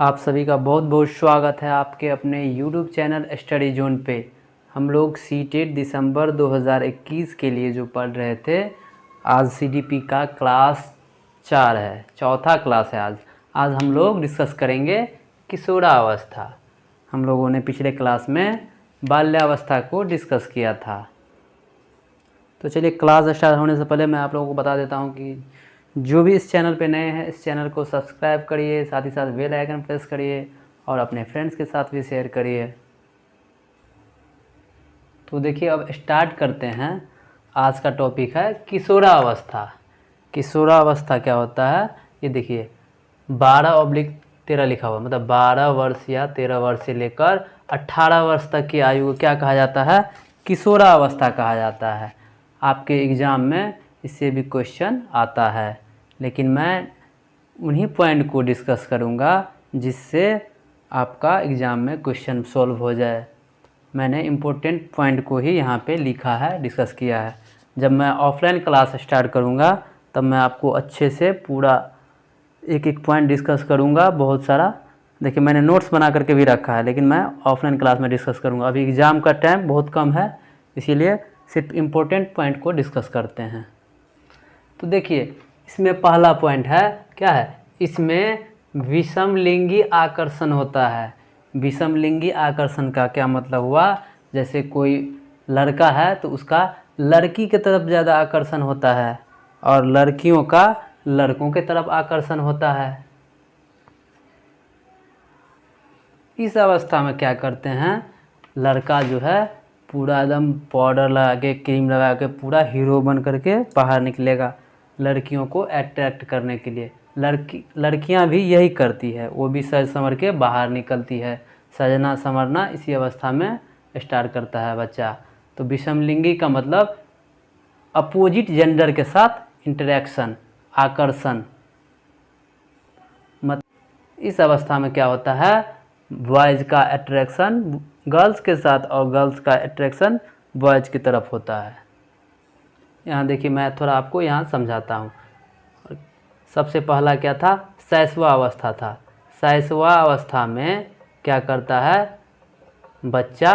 आप सभी का बहुत बहुत स्वागत है आपके अपने YouTube चैनल स्टडी जोन पे। हम लोग सीटेट दिसंबर 2021 के लिए जो पढ़ रहे थे, आज CDP का क्लास 4 है, चौथा क्लास है। आज हम लोग डिस्कस करेंगे किशोरावस्था। हम लोगों ने पिछले क्लास में बाल्यावस्था को डिस्कस किया था। तो चलिए, क्लास स्टार्ट होने से पहले मैं आप लोगों को बता देता हूँ कि जो भी इस चैनल पे नए हैं, इस चैनल को सब्सक्राइब करिए, साथ ही साथ बेल आइकन प्रेस करिए और अपने फ्रेंड्स के साथ भी शेयर करिए। तो देखिए, अब स्टार्ट करते हैं। आज का टॉपिक है किशोरावस्था। किशोरावस्था क्या होता है, ये देखिए 12/13 लिखा हुआ, मतलब 12 वर्ष या 13 वर्ष से लेकर 18 वर्ष तक की आयु को क्या कहा जाता है, किशोरावस्था कहा जाता है। आपके एग्ज़ाम में इससे भी क्वेश्चन आता है, लेकिन मैं उन्हीं पॉइंट को डिस्कस करूंगा जिससे आपका एग्ज़ाम में क्वेश्चन सॉल्व हो जाए। मैंने इम्पोर्टेंट पॉइंट को ही यहाँ पे लिखा है, डिस्कस किया है। जब मैं ऑफलाइन क्लास स्टार्ट करूँगा तब मैं आपको अच्छे से पूरा एक एक पॉइंट डिस्कस करूँगा, बहुत सारा। देखिए, मैंने नोट्स बना करके भी रखा है, लेकिन मैं ऑफलाइन क्लास में डिस्कस करूँगा। अभी एग्ज़ाम का टाइम बहुत कम है, इसीलिए सिर्फ इम्पोर्टेंट पॉइंट को डिस्कस करते हैं। तो देखिए, इसमें पहला पॉइंट है, क्या है, इसमें विषमलिंगी आकर्षण होता है। विषमलिंगी आकर्षण का क्या मतलब हुआ, जैसे कोई लड़का है तो उसका लड़की की तरफ ज़्यादा आकर्षण होता है और लड़कियों का लड़कों की तरफ आकर्षण होता है। इस अवस्था में क्या करते हैं, लड़का जो है पूरा एकदम पाउडर लगा के, क्रीम लगा के पूरा हीरो बन करके बाहर निकलेगा लड़कियों को अट्रैक्ट करने के लिए। लड़कियां भी यही करती है, वो भी सज संवर के बाहर निकलती है। सजना संवरना इसी अवस्था में स्टार्ट करता है बच्चा। तो विषमलिंगी का मतलब अपोजिट जेंडर के साथ इंटरेक्शन, आकर्षण। इस अवस्था में क्या होता है, बॉयज़ का अट्रैक्शन गर्ल्स के साथ और गर्ल्स का अट्रैक्शन बॉयज़ की तरफ होता है। यहाँ देखिए, मैं थोड़ा आपको यहाँ समझाता हूँ। सबसे पहला क्या था, शैशवा अवस्था था। शैशवा अवस्था में क्या करता है बच्चा,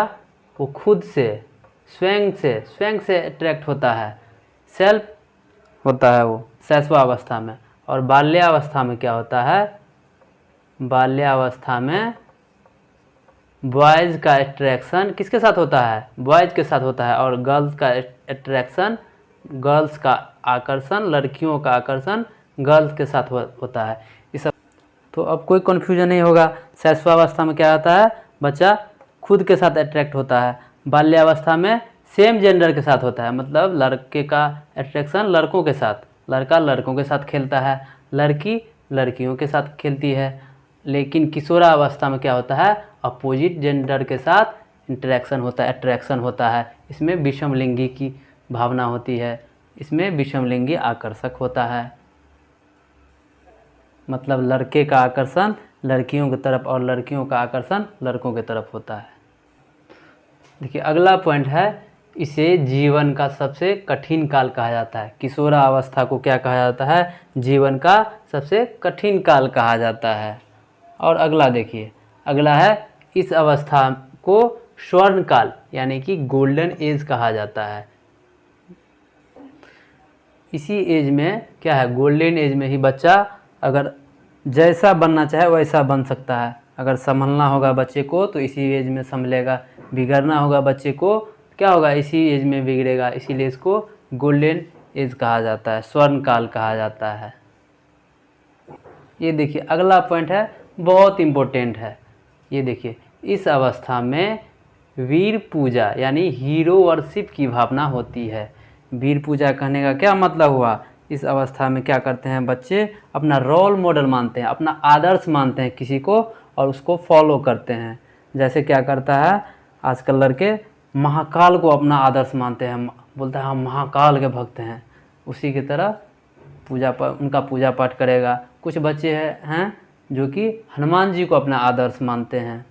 वो खुद से स्वयं से अट्रैक्ट होता है, सेल्फ होता है वो शैशवा अवस्था में। और बाल्यावस्था में क्या होता है, बाल्यावस्था में बॉयज़ का अट्रैक्शन किसके साथ होता है, बॉयज़ के साथ होता है, और गर्ल्स का अट्रैक्शन, गर्ल्स का आकर्षण, लड़कियों का आकर्षण गर्ल्स के साथ होता है। इस तो अब कोई कन्फ्यूजन नहीं होगा। शैशवावस्था में क्या होता है, बच्चा खुद के साथ अट्रैक्ट होता है। बाल्यावस्था में सेम जेंडर के साथ होता है, मतलब लड़के का अट्रैक्शन लड़कों के साथ, लड़का लड़कों के साथ खेलता है, लड़की लड़कियों के साथ खेलती है। लेकिन किशोरावस्था में क्या होता है, अपोजिट जेंडर के साथ इंटरेक्शन होता है, अट्रैक्शन होता है। इसमें विषमलिंगी की भावना होती है, इसमें विषमलिंगी आकर्षक होता है। मतलब लड़के का आकर्षण लड़कियों की तरफ और लड़कियों का आकर्षण लड़कों की तरफ होता है। देखिए, अगला पॉइंट है, इसे जीवन का सबसे कठिन काल कहा जाता है। किशोरावस्था को क्या कहा जाता है, जीवन का सबसे कठिन काल कहा जाता है। और अगला देखिए, अगला है, इस अवस्था को स्वर्ण काल यानी कि गोल्डन एज कहा जाता है। इसी एज में क्या है, गोल्डन एज में ही बच्चा अगर जैसा बनना चाहे वैसा बन सकता है। अगर संभलना होगा बच्चे को तो इसी एज में संभलेगा, बिगड़ना होगा बच्चे को क्या होगा, इसी एज में बिगड़ेगा। इसीलिए इसको गोल्डन एज कहा जाता है, स्वर्ण काल कहा जाता है। ये देखिए, अगला पॉइंट है, बहुत इम्पोर्टेंट है। ये देखिए, इस अवस्था में वीर पूजा यानी हीरो वर्शिप की भावना होती है। वीर पूजा कहने का क्या मतलब हुआ, इस अवस्था में क्या करते हैं बच्चे, अपना रोल मॉडल मानते हैं, अपना आदर्श मानते हैं किसी को और उसको फॉलो करते हैं। जैसे क्या करता है आजकल लड़के, महाकाल को अपना आदर्श मानते हैं, बोलता है हम महाकाल के भक्त हैं, उसी की तरह उनका पूजा पाठ करेगा। कुछ बच्चे हैं जो कि हनुमान जी को अपना आदर्श मानते हैं,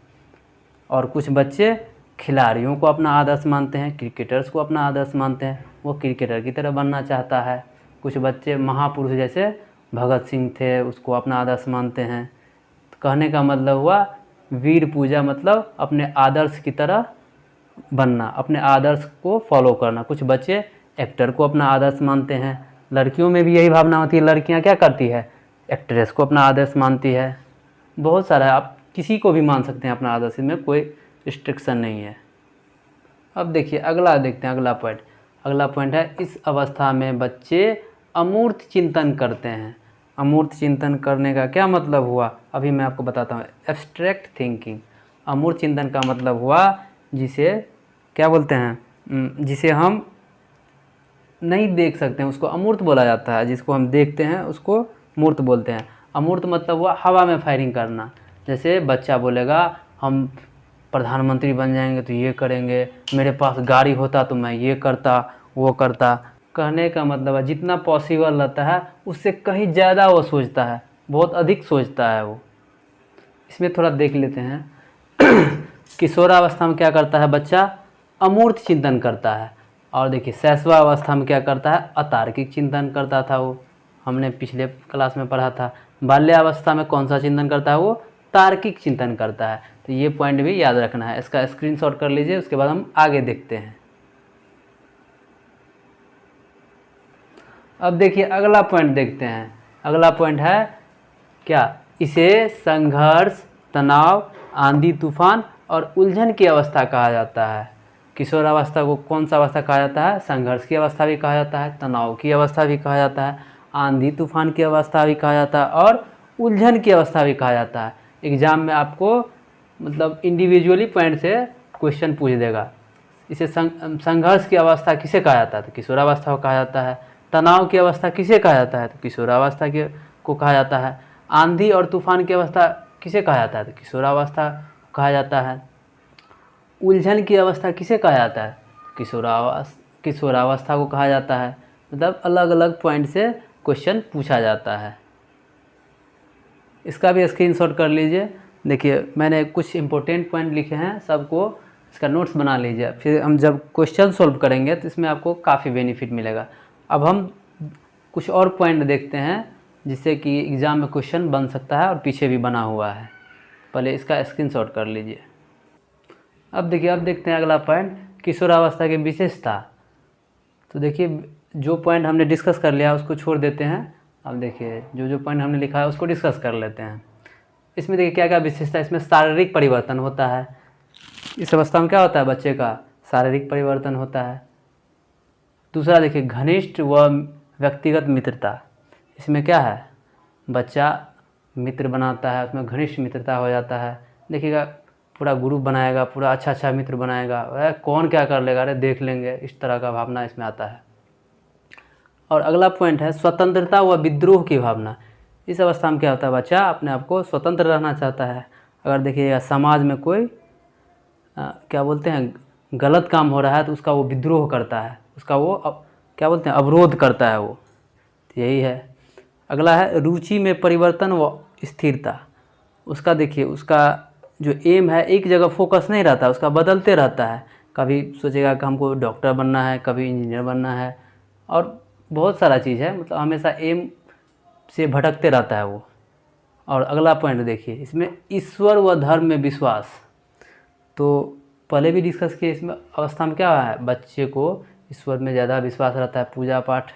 और कुछ बच्चे खिलाड़ियों को अपना आदर्श मानते हैं, क्रिकेटर्स को अपना आदर्श मानते हैं, वो क्रिकेटर की तरह बनना चाहता है। कुछ बच्चे महापुरुष जैसे भगत सिंह थे, उसको अपना आदर्श मानते हैं। कहने का मतलब हुआ वीर पूजा, मतलब अपने आदर्श की तरह बनना, अपने आदर्श को फॉलो करना। कुछ बच्चे एक्टर को अपना आदर्श मानते हैं, लड़कियों में भी यही भावना होती है, लड़कियां क्या करती है, एक्ट्रेस को अपना आदर्श मानती है। बहुत सारा है, आप किसी को भी मान सकते हैं अपना आदर्श, में कोई रिस्ट्रिक्शन नहीं है। अब देखिए अगला देखते हैं, अगला पॉइंट। अगला पॉइंट है इस अवस्था में बच्चे अमूर्त चिंतन करते हैं। अमूर्त चिंतन करने का क्या मतलब हुआ, अभी मैं आपको बताता हूँ। एब्स्ट्रैक्ट थिंकिंग, अमूर्त चिंतन का मतलब हुआ जिसे क्या बोलते हैं, जिसे हम नहीं देख सकते हैं उसको अमूर्त बोला जाता है, जिसको हम देखते हैं उसको मूर्त बोलते हैं। अमूर्त मतलब हुआ हवा में फायरिंग करना। जैसे बच्चा बोलेगा हम प्रधानमंत्री बन जाएंगे तो ये करेंगे, मेरे पास गाड़ी होता तो मैं ये करता वो करता। कहने का मतलब है जितना पॉसिबल रहता है उससे कहीं ज़्यादा वो सोचता है, बहुत अधिक सोचता है वो। इसमें थोड़ा देख लेते हैं किशोरावस्था में क्या करता है बच्चा, अमूर्त चिंतन करता है। और देखिए शैशवावस्था में क्या करता है, अतार्किक चिंतन करता था वो, हमने पिछले क्लास में पढ़ा था। बाल्यावस्था में कौन सा चिंतन करता है, वो तार्किक चिंतन करता है। तो ये पॉइंट भी याद रखना है, इसका स्क्रीनशॉट कर लीजिए, उसके बाद हम आगे देखते हैं। अब देखिए अगला पॉइंट देखते हैं। अगला पॉइंट है क्या, इसे संघर्ष, तनाव, आंधी तूफान और उलझन की अवस्था कहा जाता है। किशोरावस्था को कौन सा अवस्था कहा जाता है, संघर्ष की अवस्था भी कहा जाता है, तनाव की अवस्था भी कहा जाता है, आंधी तूफान की अवस्था भी कहा जाता है और उलझन की अवस्था भी कहा जाता है। एग्जाम में आपको मतलब इंडिविजुअली पॉइंट से क्वेश्चन पूछ देगा। इसे संघर्ष की अवस्था किसे कहा जाता है, तो किशोरावस्था को कहा जाता है। तनाव की अवस्था किसे कहा जाता है, तो किशोरावस्था को कहा जाता है। आंधी और तूफान की अवस्था किसे कहा जाता है, तो किशोरावस्था कहा जाता है। उलझन की अवस्था किसे कहा जाता है, किशोरावस्था को कहा जाता है। मतलब अलग अलग पॉइंट से क्वेश्चन पूछा जाता है। इसका भी स्क्रीनशॉट कर लीजिए। देखिए मैंने कुछ इंपॉर्टेंट पॉइंट लिखे हैं, सबको इसका नोट्स बना लीजिए, फिर हम जब क्वेश्चन सॉल्व करेंगे तो इसमें आपको काफ़ी बेनिफिट मिलेगा। अब हम कुछ और पॉइंट देखते हैं जिससे कि एग्ज़ाम में क्वेश्चन बन सकता है और पीछे भी बना हुआ है। पहले इसका स्क्रीनशॉट कर लीजिए। अब देखिए, अब देखते हैं अगला पॉइंट, किशोरावस्था की विशेषता। तो देखिए जो पॉइंट हमने डिस्कस कर लिया उसको छोड़ देते हैं। अब देखिए जो पॉइंट हमने लिखा है उसको डिस्कस कर लेते हैं। इसमें देखिए क्या क्या विशेषता है। इसमें शारीरिक परिवर्तन होता है। इस अवस्था में क्या होता है, बच्चे का शारीरिक परिवर्तन होता है। दूसरा देखिए घनिष्ठ व व्यक्तिगत मित्रता। इसमें क्या है, बच्चा मित्र बनाता है, उसमें घनिष्ठ मित्रता हो जाता है। देखिएगा पूरा ग्रुप बनाएगा, पूरा अच्छा मित्र बनाएगा, अरे कौन क्या कर लेगा, अरे देख लेंगे, इस तरह का भावना इसमें आता है। और अगला पॉइंट है स्वतंत्रता व विद्रोह की भावना। इस अवस्था में क्या होता है, बच्चा अपने आप को स्वतंत्र रहना चाहता है। अगर देखिएगा समाज में कोई क्या बोलते हैं गलत काम हो रहा है तो उसका वो विद्रोह करता है, उसका वो क्या बोलते हैं अवरोध करता है वो। तो यही है। अगला है रुचि में परिवर्तन व स्थिरता। उसका देखिए उसका जो एम है एक जगह फोकस नहीं रहता, उसका बदलते रहता है। कभी सोचेगा कि हमको डॉक्टर बनना है, कभी इंजीनियर बनना है, और बहुत सारा चीज़ है, मतलब हमेशा एम से भटकते रहता है वो। और अगला पॉइंट देखिए, इसमें ईश्वर व धर्म में विश्वास। तो पहले भी डिस्कस किए, इसमें अवस्था में क्या है, बच्चे को ईश्वर में ज़्यादा विश्वास रहता है, पूजा पाठ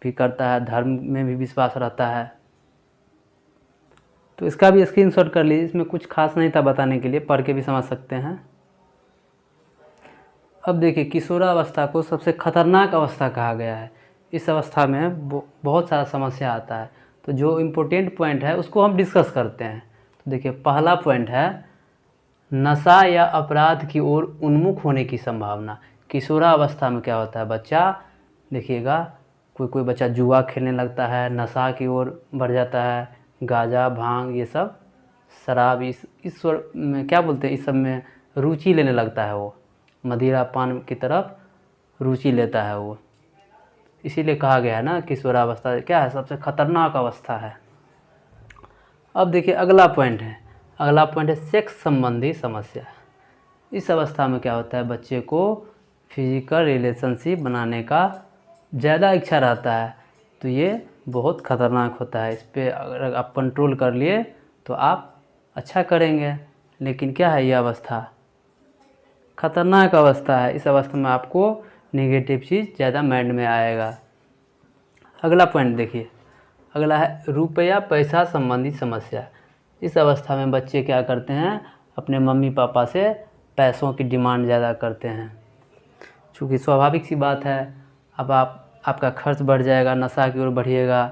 भी करता है, धर्म में भी विश्वास रहता है। तो इसका भी स्क्रीनशॉट कर लीजिए। इसमें कुछ खास नहीं था बताने के लिए, पढ़ के भी समझ सकते हैं। अब देखिए किशोरावस्था को सबसे खतरनाक अवस्था कहा गया है। इस अवस्था में बहुत सारा समस्या आता है। तो जो इम्पोर्टेंट पॉइंट है उसको हम डिस्कस करते हैं। तो देखिए पहला पॉइंट है नशा या अपराध की ओर उन्मुख होने की संभावना। किशोरावस्था में क्या होता है, बच्चा देखिएगा कोई बच्चा जुआ खेलने लगता है, नशा की ओर बढ़ जाता है, गांजा भांग ये सब शराब इस में क्या बोलते हैं, इस सब में रुचि लेने लगता है, वो मदिरा पान की तरफ रुचि लेता है वो। इसीलिए कहा गया है ना किशोरावस्था क्या है, सबसे खतरनाक अवस्था है। अब देखिए अगला पॉइंट है सेक्स संबंधी समस्या। इस अवस्था में क्या होता है, बच्चे को फिजिकल रिलेशनशिप बनाने का ज़्यादा इच्छा रहता है। तो ये बहुत ख़तरनाक होता है। इस पर अगर आप कंट्रोल कर लिए तो आप अच्छा करेंगे। लेकिन क्या है ये अवस्था, खतरनाक अवस्था है। इस अवस्था में आपको नेगेटिव चीज़ ज़्यादा माइंड में आएगा। अगला पॉइंट देखिए, अगला है रुपया पैसा संबंधी समस्या। इस अवस्था में बच्चे क्या करते हैं, अपने मम्मी पापा से पैसों की डिमांड ज़्यादा करते हैं। चूँकि स्वाभाविक सी बात है, अब आपका खर्च बढ़ जाएगा, नशा की ओर बढ़िएगा,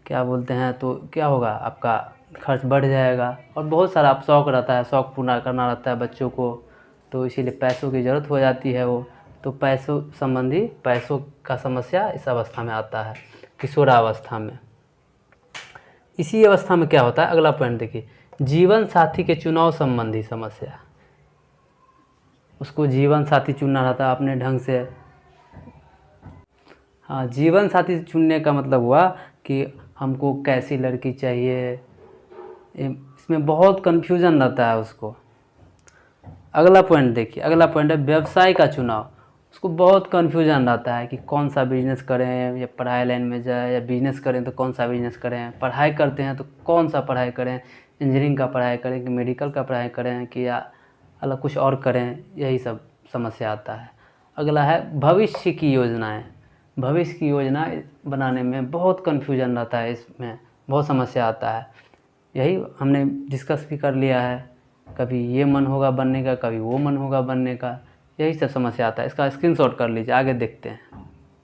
क्या बोलते हैं, तो क्या होगा, आपका खर्च बढ़ जाएगा। और बहुत सारा आप शौक़ रहता है, शौक़ पूरा करना रहता है बच्चों को, तो इसीलिए पैसों की ज़रूरत हो जाती है वो। तो पैसों संबंधी, पैसों का समस्या इस अवस्था में आता है, किशोरावस्था में। इसी अवस्था में क्या होता है, अगला पॉइंट देखिए, जीवन साथी के चुनाव संबंधी समस्या। उसको जीवन साथी चुनना रहता है अपने ढंग से। हाँ, जीवन साथी चुनने का मतलब हुआ कि हमको कैसी लड़की चाहिए, इसमें बहुत कन्फ्यूज़न रहता है उसको। अगला पॉइंट देखिए, अगला पॉइंट है व्यवसाय का चुनाव। उसको बहुत कन्फ्यूजन रहता है कि कौन सा बिज़नेस करें, या पढ़ाई लाइन में जाए, या बिज़नेस करें तो कौन सा बिज़नेस करें, पढ़ाई करते हैं तो कौन सा पढ़ाई करें, इंजीनियरिंग का पढ़ाई करें कि मेडिकल का पढ़ाई करें, कि या अलग कुछ और करें, यही सब समस्या आता है। अगला है भविष्य की योजनाएँ। भविष्य की योजना बनाने में बहुत कन्फ्यूजन रहता है, इसमें बहुत समस्या आता है। यही हमने डिस्कस भी कर लिया है, कभी ये मन होगा बनने का, कभी वो मन होगा बनने का, यही सब समस्या आता है। इसका स्क्रीनशॉट कर लीजिए, आगे देखते हैं।